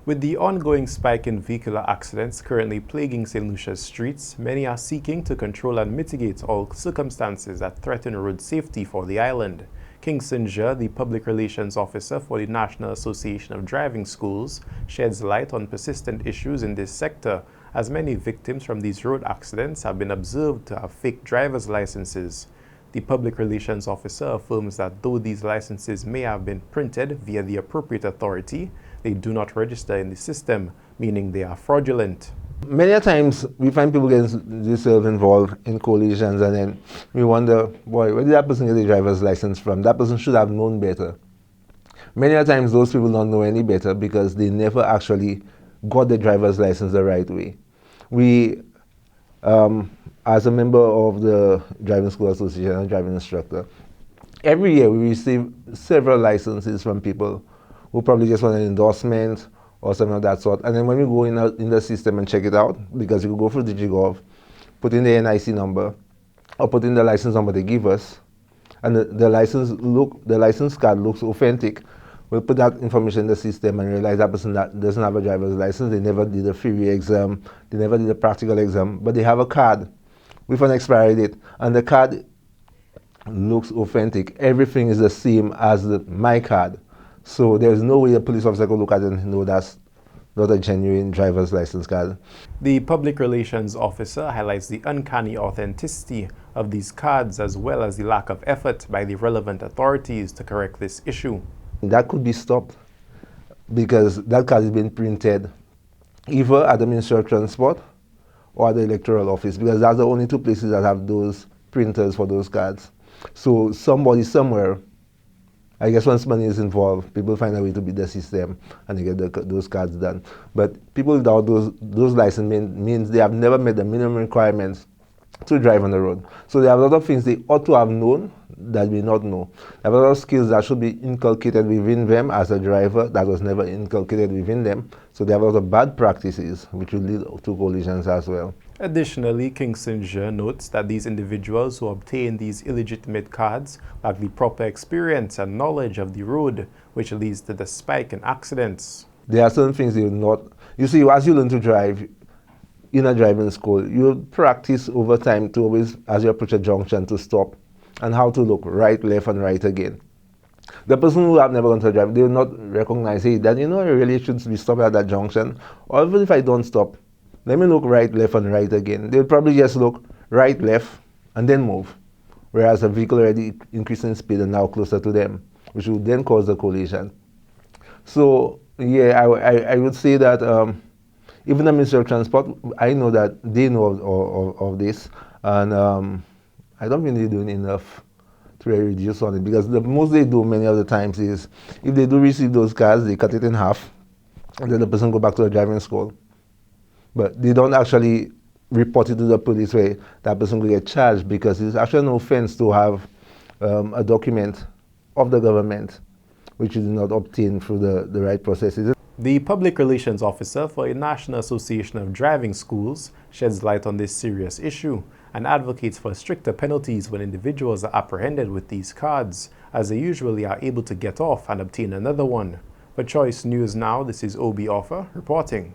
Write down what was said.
With the ongoing spike in vehicular accidents currently plaguing St. Lucia's streets, many are seeking to control and mitigate all circumstances that threaten road safety for the island. Kingston Jha, the Public Relations Officer for the National Association of Driving Schools, sheds light on persistent issues in this sector, as many victims from these road accidents have been observed to have fake driver's licenses. The Public Relations Officer affirms that though these licenses may have been printed via the appropriate authority, they do not register in the system, meaning they are fraudulent. Many a times we find people getting themselves involved in collisions, and then we wonder, boy, where did that person get the driver's license from? That person should have known better. Many a times those people don't know any better because they never actually got the driver's license the right way. We, as a member of the Driving School Association and driving instructor, every year we receive several licenses from people who probably just want an endorsement or something of that sort. And then when we go in the system and check it out, because you go through DigiGov, put in the NIC number, or put in the license number they give us, and the license card looks authentic, we'll put that information in the system and realize that person that doesn't have a driver's license, they never did a theory exam, they never did a practical exam, but they have a card with an expiry date, and the card looks authentic. Everything is the same as my card. So there's no way a police officer could look at it and know that's not a genuine driver's license card. The Public Relations Officer highlights the uncanny authenticity of these cards, as well as the lack of effort by the relevant authorities to correct this issue. That could be stopped because that card is being printed either at the Ministry of Transport or at the Electoral Office, because that's the only two places that have those printers for those cards. So somebody somewhere, I guess once money is involved, people find a way to beat the system and they get those cards done. But people without those licenses means they have never met the minimum requirements to drive on the road. So there are a lot of things they ought to have known that we not know. There are a lot of skills that should be inculcated within them as a driver that was never inculcated within them. So there are a lot of bad practices which will lead to collisions as well. Additionally, Kingston Jha notes that these individuals who obtain these illegitimate cards lack the proper experience and knowledge of the road, which leads to the spike in accidents. There are certain things you not. You see, as you learn to drive in a driving school, you practice over time to always, as you approach a junction, to stop and how to look right, left, and right again. The person who have never gone to drive, they will not recognize, hey, that I really should be stopped at that junction, or even if I don't stop, let me look right, left, and right again. They'll probably just look right, left, and then move. Whereas a vehicle already increasing speed and now closer to them, which will then cause the collision. So, yeah, I would say that even the Ministry of Transport, I know that they know of this, and I don't think they're doing enough to reduce on it, because the most they do many of the times is, if they do receive those cars, they cut it in half, and then the person go back to the driving school. But they don't actually report it to the police where that person will get charged, because it's actually an offense to have a document of the government which is not obtained through the right processes. The Public Relations Officer for the National Association of Driving Schools sheds light on this serious issue and advocates for stricter penalties when individuals are apprehended with these cards, as they usually are able to get off and obtain another one. For Choice News Now, this is Obi Offer reporting.